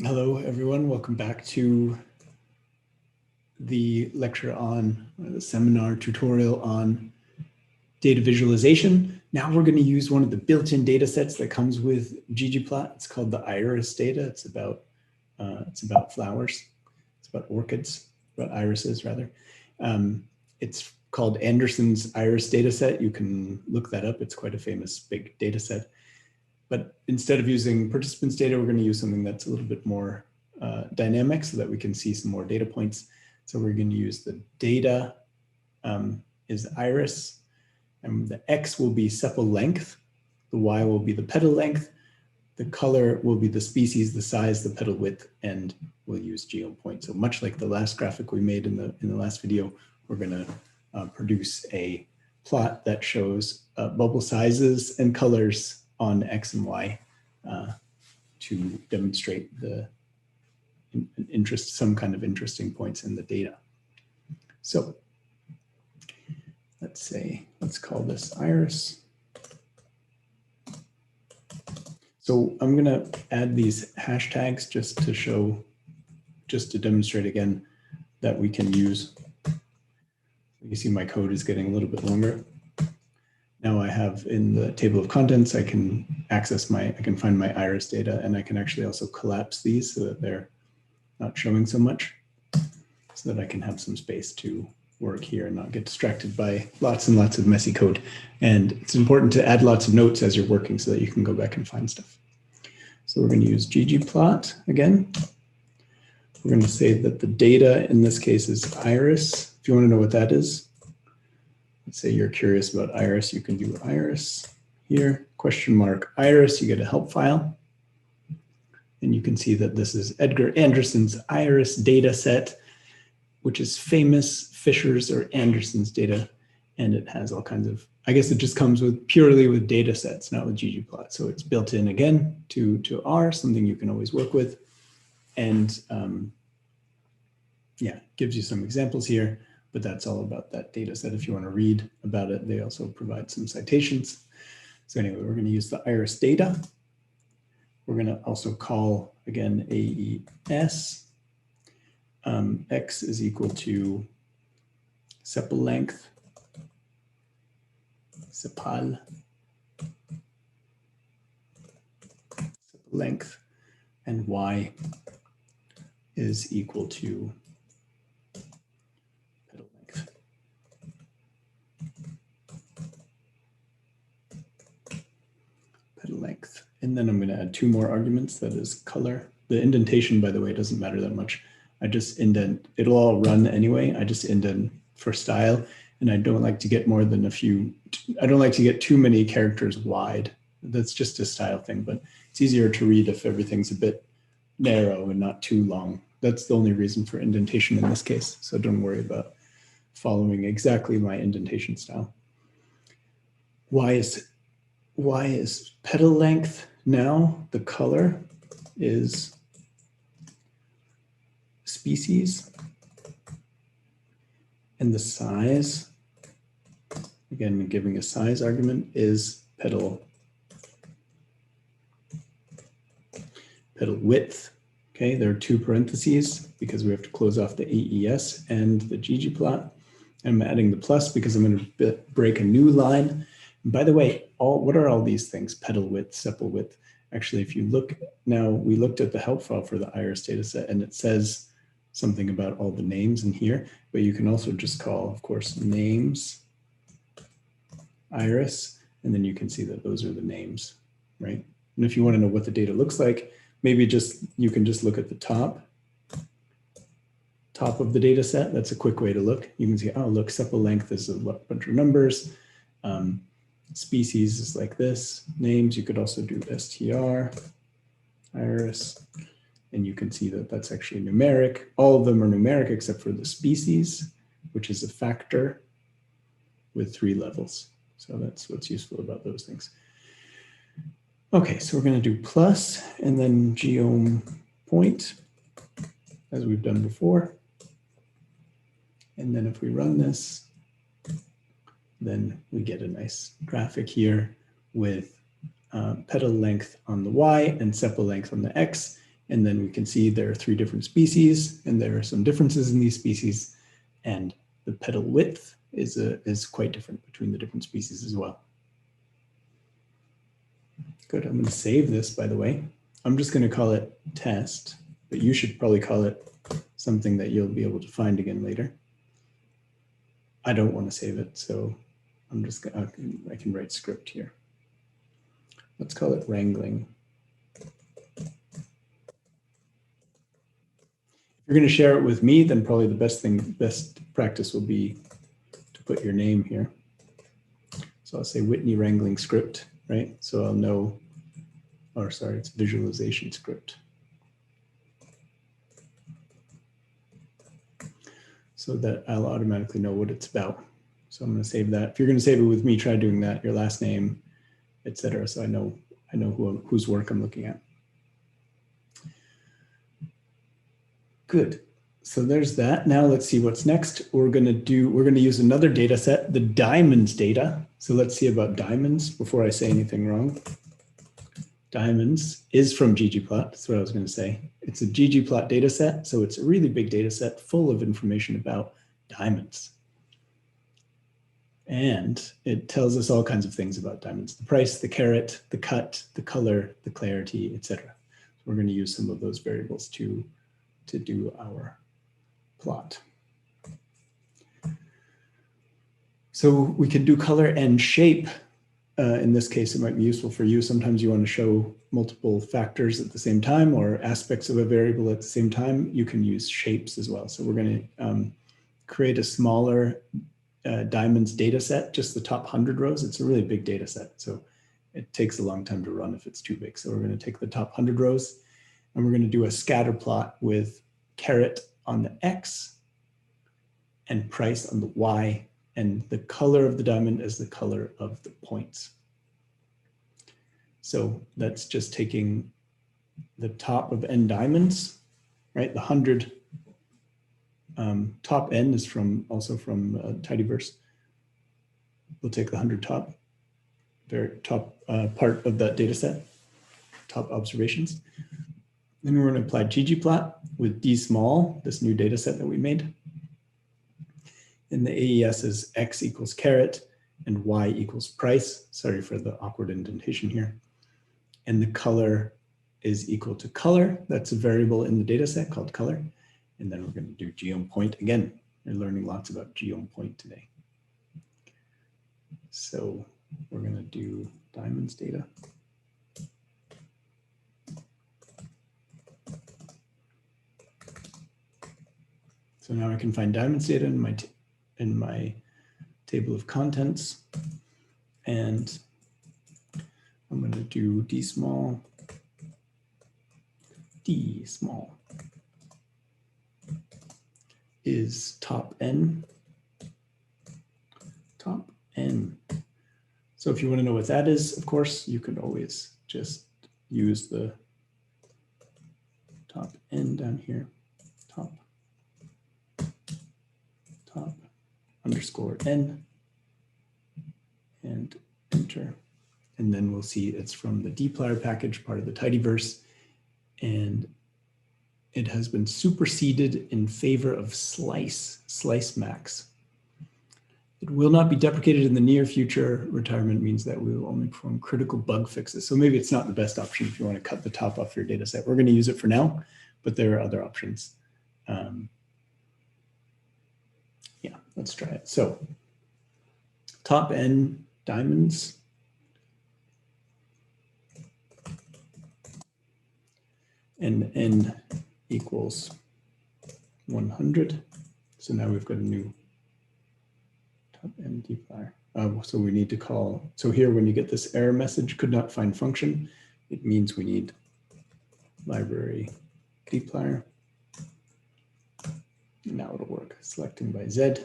Hello, everyone. Welcome back to the lecture on the seminar tutorial on data visualization. Now we're going to use one of the built-in data sets that comes with ggplot. It's called the iris data. It's about flowers. It's about orchids, about irises rather. It's called Anderson's iris data set. You can look that up. It's quite a famous big data set. But instead of using participants data, we're going to use something that's a little bit more dynamic so that we can see some more data points. So we're going to use the data is iris, and the X will be sepal length, the Y will be the petal length, the color will be the species, the size, the petal width, and we'll use genome point. So much like the last graphic we made in the last video, we're going to produce a plot that shows bubble sizes and colors on X and Y to demonstrate some kind of interesting points in the data. So let's call this iris. So I'm going to add these hashtags just to demonstrate again that we can use. You see my code is getting a little bit longer. Now I have in the table of contents, I can find my iris data, and I can actually also collapse these so that they're not showing so much, so that I can have some space to work here and not get distracted by lots and lots of messy code. And it's important to add lots of notes as you're working so that you can go back and find stuff. So we're going to use ggplot again. We're going to say that the data in this case is iris. If you want to know what that is, let's say you're curious about iris, you can do iris here, question mark iris, you get a help file. And you can see that this is Edgar Anderson's iris data set, which is famous Fisher's or Anderson's data. And it has all kinds of, I guess it just comes purely with data sets, not with ggplot. So it's built in again to R, something you can always work with. And yeah, gives you some examples here, but that's all about that data set. If you want to read about it, they also provide some citations. So anyway, we're going to use the iris data. We're going to also call, again, AES. X is equal to sepal length, sepal length, and Y is equal to petal length. Petal length. And then I'm going to add two more arguments, that is color. The indentation, by the way, doesn't matter that much. I just indent, it'll all run anyway. I just indent for style, and I don't like to get more than I don't like to get too many characters wide. That's just a style thing, but it's easier to read if everything's a bit narrow and not too long. That's the only reason for indentation in this case. So don't worry about following exactly my indentation style. Y is petal length. Now the color is species, and the size, again, giving a size argument, is petal width. Okay, there are two parentheses because we have to close off the AES and the ggplot. I'm adding the plus because I'm going to break a new line. And by the way, what are all these things? Petal width, sepal width. Actually, if you look now, we looked at the help file for the iris data set, and it says something about all the names in here, but you can also just call, of course, names iris, and then you can see that those are the names, right? And if you want to know what the data looks like, maybe you can just look at the top of the data set. That's a quick way to look. You can see, oh, look, sepal length is a bunch of numbers. Species is like this. Names, you could also do str, iris, and you can see that that's actually numeric. All of them are numeric except for the species, which is a factor with 3 levels. So that's what's useful about those things. Okay, so we're going to do plus and then genome point, as we've done before. And then if we run this, then we get a nice graphic here with petal length on the Y and sepal length on the X. And then we can see there are 3 different species, and there are some differences in these species. And the petal width is quite different between the different species as well. Good, I'm going to save this, by the way. I'm just going to call it test, but you should probably call it something that you'll be able to find again later. I don't want to save it, so I'm just gonna, I can write script here. Let's call it wrangling. If you're going to share it with me, then probably the best practice will be to put your name here. So I'll say Whitney wrangling script, right? So I'll know, or sorry, it's visualization script. So that I'll automatically know what it's about. So I'm going to save that. If you're going to save it with me, try doing that, your last name, etc. So I know whose work I'm looking at. Good. So there's that. Now let's see what's next. We're going to use another data set, the diamonds data. So let's see about diamonds before I say anything wrong. Diamonds is from ggplot. That's what I was going to say. It's a ggplot data set. So it's a really big data set full of information about diamonds. And it tells us all kinds of things about diamonds: the price, the carat, the cut, the color, the clarity, etc. So we're going to use some of those variables to do our plot. So we can do color and shape. In this case, it might be useful for you. Sometimes you want to show multiple factors at the same time or aspects of a variable at the same time. You can use shapes as well. So we're going to create a smaller diamonds data set, just the top 100 rows. It's a really big data set, so it takes a long time to run if it's too big. So we're going to take the top 100 rows and we're going to do a scatter plot with carat on the X and price on the Y, and the color of the diamond is the color of the points. So that's just taking the top of n diamonds, right? The 100 top n is also from tidyverse. We'll take the 100 top, very top part of that data set, top observations. Then we're going to apply ggplot with d small, this new data set that we made. And the AES is x equals carat and y equals price. Sorry for the awkward indentation here. And the color is equal to color. That's a variable in the data set called color. And then we're going to do geom point again. We're learning lots about geom point today. So we're going to do diamonds data. So now I can find diamonds data in my table of contents, and I'm going to do d small is top n. So if you want to know what that is, of course, you could always just use the top n down here, top underscore n, and enter. And then we'll see it's from the dplyr package, part of the tidyverse, and it has been superseded in favor of slice max. It will not be deprecated in the near future. Retirement means that we will only perform critical bug fixes. So maybe it's not the best option if you want to cut the top off your data set. We're going to use it for now, but there are other options. Yeah, let's try it. So top n diamonds. And n equals 100. So now we've got a new top n dplyr. So we need to call, so here when you get this error message, could not find function, it means we need library dplyr. Now it'll work, selecting by Z.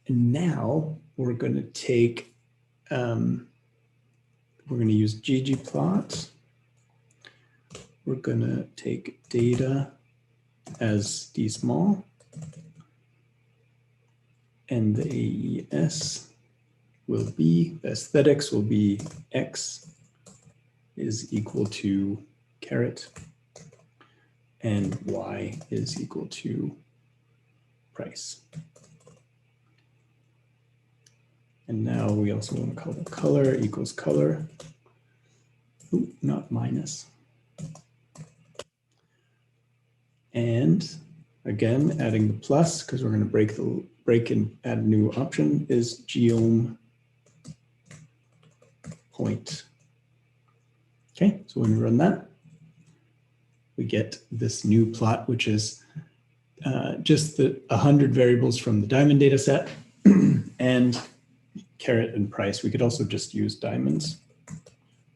And now we're going to take, we're going to use ggplot. We're going to take data as d small, and the AES will be, the aesthetics will be x is equal to caret, and y is equal to price. And now we also want to call the color equals color. Ooh, not minus. And again, adding the plus, because we're going to break and add a new option, is geom point. Okay, so when we run that, we get this new plot, which is just the 100 variables from the diamond data set and caret and price. We could also just use diamonds.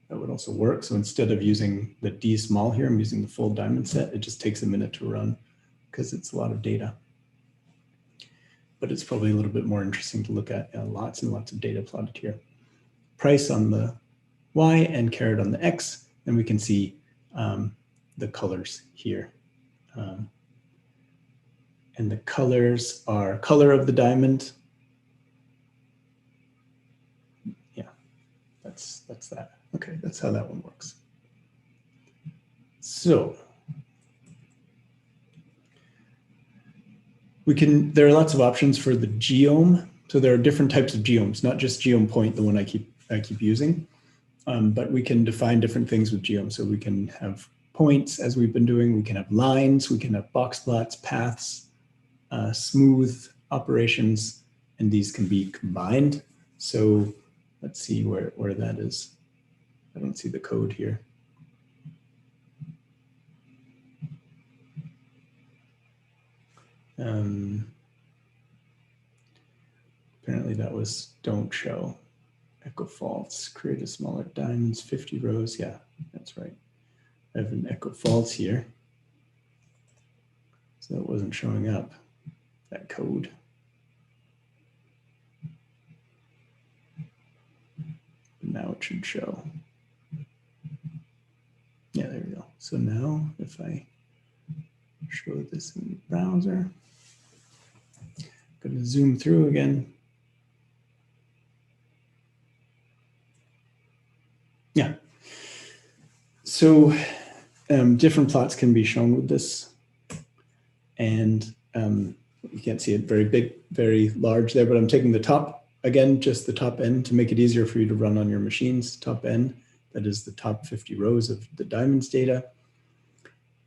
That would also work. So instead of using the D small here, I'm using the full diamond set. It just takes a minute to run because it's a lot of data. But it's probably a little bit more interesting to look at lots and lots of data plotted here. Price on the Y and caret on the X, and we can see the colors here. And the colors are color of the diamond. Yeah, that's that. Okay, that's how that one works. So there are lots of options for the geom. So there are different types of geoms, not just geom point, the one I keep using, but we can define different things with geom. So we can have points, as we've been doing. We can have lines, we can have box plots, paths, smooth operations, and these can be combined. So let's see where that is. I don't see the code here. Apparently that was don't show. Echo false, create a smaller diamonds, 50 rows. Yeah, that's right. I have an echo false here. So it wasn't showing up, that code. But now it should show. Yeah, there we go. So now if I show this in the browser, I'm going to zoom through again. Yeah. So different plots can be shown with this. And you can't see it very big, very large there, but I'm taking the top, again, just the top end to make it easier for you to run on your machines. Top end, that is the top 50 rows of the diamonds data.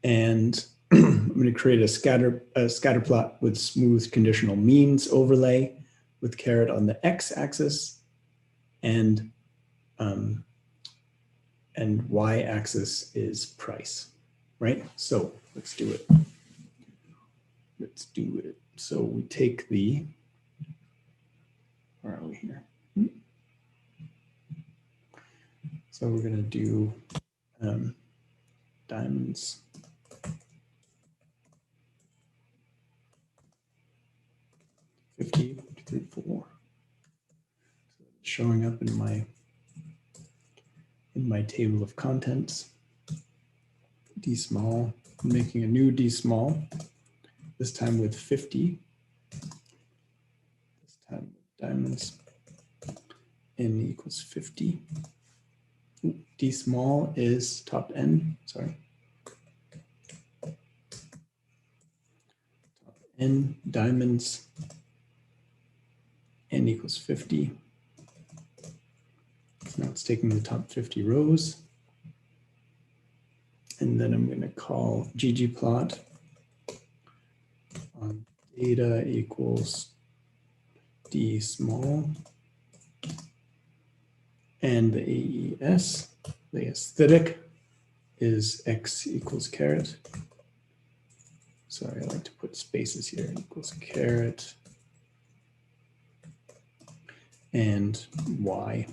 And I'm going to create a scatter plot with smooth conditional means overlay with caret on the x-axis and y-axis is price, right? So let's do it. Let's do it. So we take the, where are we here? So we're going to do diamonds. $50, 34. So it's showing up in my table of contents. D small, I'm making a new D small, this time with 50. This time with diamonds. N equals 50. D small is top N, sorry. Top N, diamonds, N equals 50. So now it's taking the top 50 rows. And then I'm going to call ggplot on data equals D small. And the AES, the aesthetic, is X equals caret. Sorry, I like to put spaces here, equals caret. And Y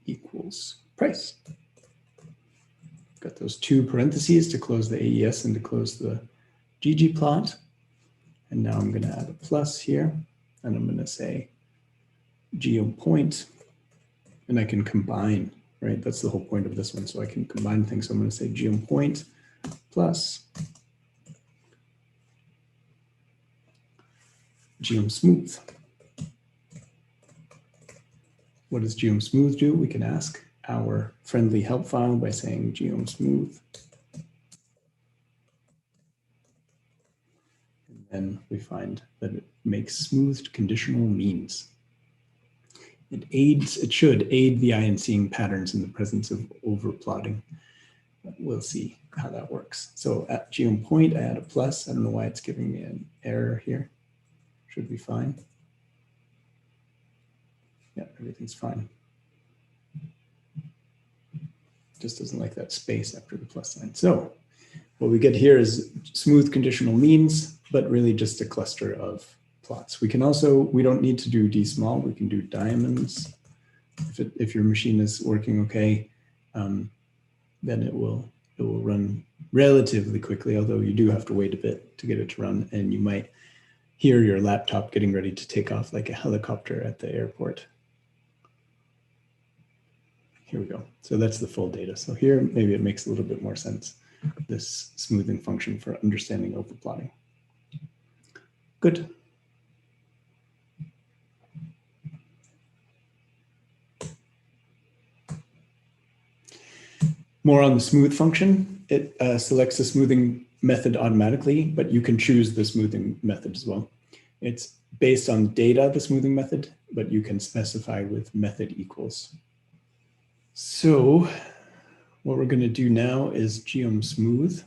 equals price. Got those two parentheses to close the AES and to close the ggplot. And now I'm going to add a plus here. And I'm going to say geom point. And I can combine, right? That's the whole point of this one. So I can combine things. So I'm going to say geom point plus geom smooth. What does geom smooth do? We can ask our friendly help file by saying geom smooth then we find that it makes smoothed conditional means. It should aid the eye in seeing patterns in the presence of overplotting. We'll see how that works. So at geom point, I add a plus. I don't know why it's giving me an error here. Should be fine. Yeah, everything's fine. Just doesn't like that space after the plus sign. So what we get here is smooth conditional means, but really just a cluster of plots. We can also, we don't need to do D small, we can do diamonds. If your machine is working okay, then it will run relatively quickly, although you do have to wait a bit to get it to run, and you might hear your laptop getting ready to take off like a helicopter at the airport. Here we go. So that's the full data. So here, maybe it makes a little bit more sense, this smoothing function for understanding overplotting. Good. More on the smooth function. It selects the smoothing method automatically, but you can choose the smoothing method as well. It's based on data, the smoothing method, but you can specify with method equals. So what we're going to do now is geom smooth.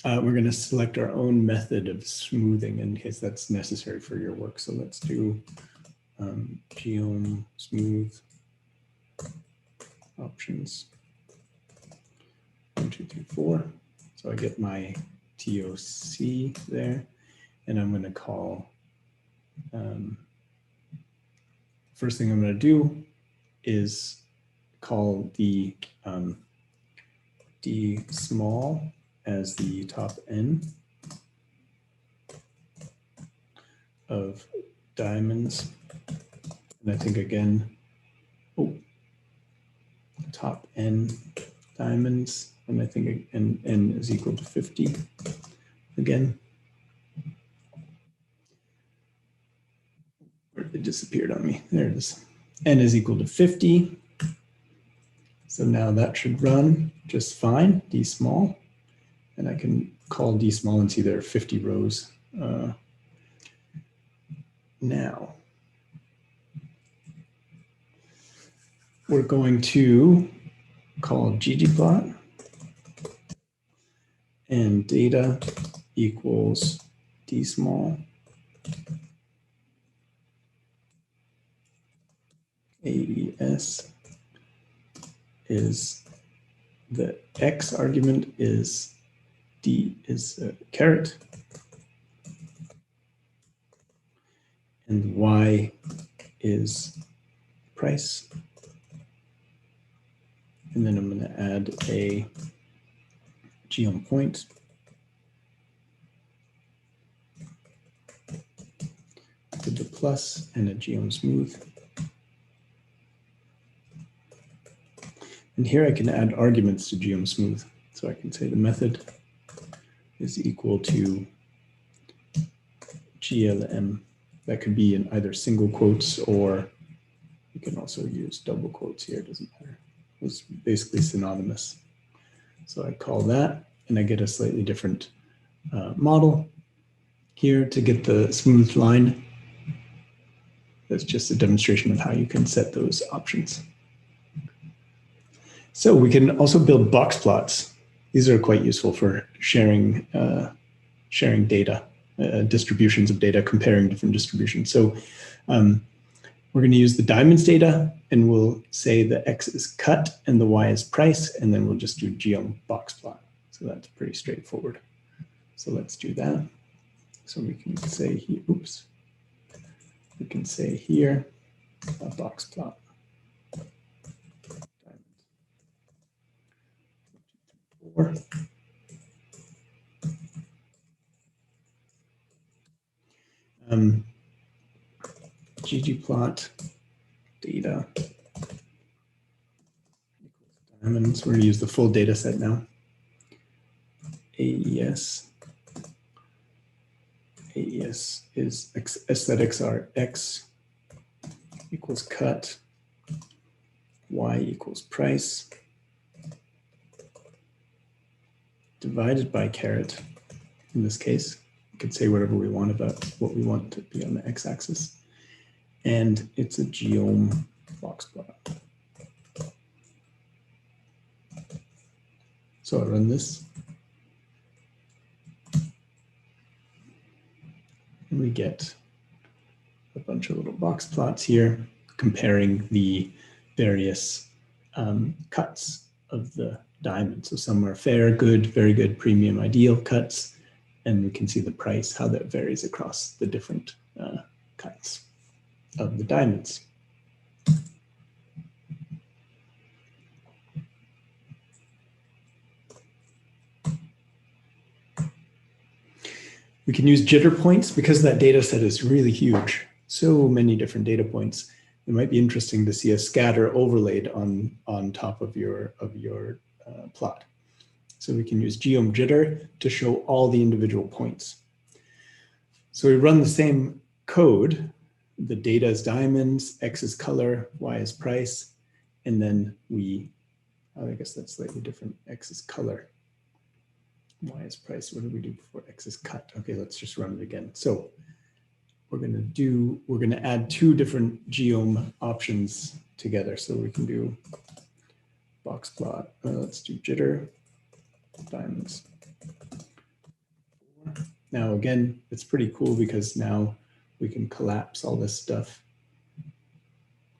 We're going to select our own method of smoothing in case that's necessary for your work. So let's do geom smooth options 1, 2, 3, 4. So I get my TOC there, and I'm going to call. First thing I'm going to do is call the D small as the top N of diamonds. And I think again, top N diamonds, and I think N is equal to 50 again. It disappeared on me. There it is. N is equal to 50. So now that should run just fine, D small. And I can call D small and see there are 50 rows. Now, we're going to call ggplot and data equals D small AES is the X argument is D is caret, and Y is price. And then I'm going to add a geom point with the plus and a geom smooth. And here I can add arguments to geom smooth. So I can say the method is equal to GLM. That could be in either single quotes, or you can also use double quotes here, it doesn't matter. It's basically synonymous. So I call that, and I get a slightly different model here to get the smooth line. That's just a demonstration of how you can set those options. So we can also build box plots. These are quite useful for sharing data, distributions of data, comparing different distributions. So we're going to use the diamonds data, and we'll say the X is cut and the Y is price, and then we'll just do geom box plot. So that's pretty straightforward. So let's do that. So we can say here, oops, we can say here a box plot. ggplot data diamonds. We're going to use the full data set now. AES is aesthetics are X equals cut, Y equals price, divided by caret in this case. We could say whatever we want about what we want to be on the x-axis. And it's a geom box plot. So I run this. And we get a bunch of little box plots here comparing the various cuts of the diamond. So some are fair, good, very good, premium, ideal cuts. And we can see the price, how that varies across the different cuts of the diamonds. We can use jitter points because that data set is really huge. So many different data points. It might be interesting to see a scatter overlaid on top of your plot. So we can use geom jitter to show all the individual points. So we run the same code. The data is diamonds, X is color, Y is price. And then I guess that's slightly different. X is color, Y is price. What did we do before X is cut? Okay, let's just run it again. So we're gonna add two different geom options together. So we can do box plot. Let's do jitter, diamonds. Now, again, it's pretty cool because now we can collapse all this stuff,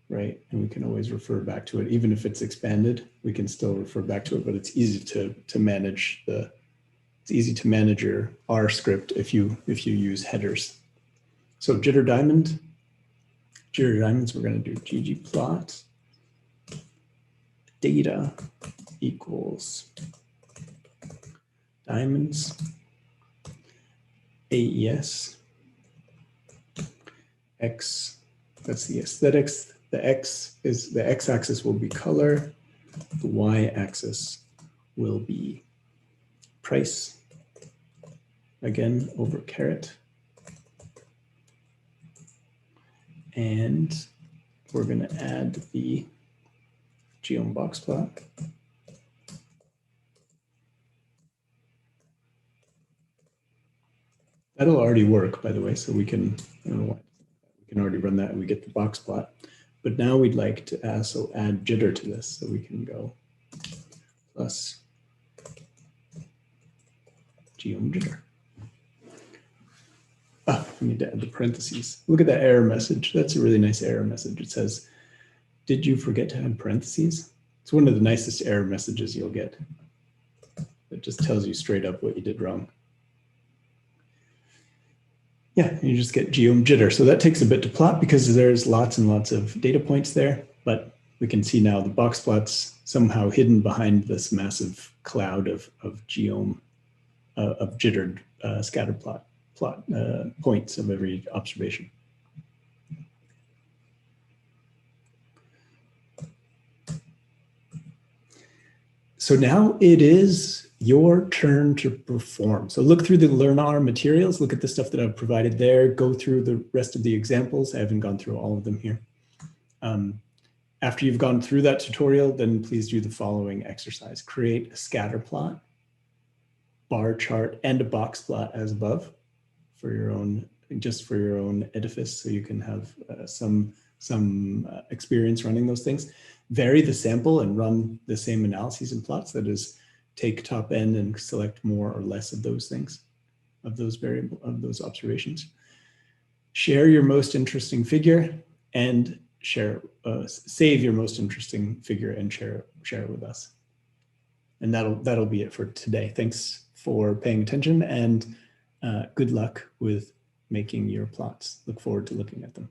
right? And we can always refer back to it. Even if it's expanded, we can still refer back to it, but it's easy to manage it's easy to manage your R script if you use headers. So jitter diamonds, we're gonna do ggplot data equals diamonds AES X, that's the aesthetics. The x-axis will be color. The y-axis will be price, again, over caret. And we're gonna add the geom box plot. That'll already work, by the way, so we can, I don't know why, we can already run that and we get the box plot. But now we'd like to also add jitter to this, so we can go plus geom jitter. We need to add the parentheses. Look at that error message. That's a really nice error message. It says, did you forget to add parentheses? It's one of the nicest error messages you'll get. It just tells you straight up what you did wrong. Yeah, you just get geom jitter. So that takes a bit to plot because there's lots and lots of data points there, but we can see now the box plot's somehow hidden behind this massive cloud of geom, of jittered scatter plot points of every observation. So now it is your turn to perform. So look through the Learn R materials, look at the stuff that I've provided there, go through the rest of the examples. I haven't gone through all of them here. After you've gone through that tutorial, then please do the following exercise. Create a scatter plot, bar chart, and a box plot as above for your own, just for your own edifice, so you can have some experience running those things. Vary the sample and run the same analyses and plots. That is, take top end and select more or less of those things, of those those observations. Share your most interesting figure and save your most interesting figure and share it with us. And that'll be it for today. Thanks for paying attention, and good luck with making your plots. Look forward to looking at them.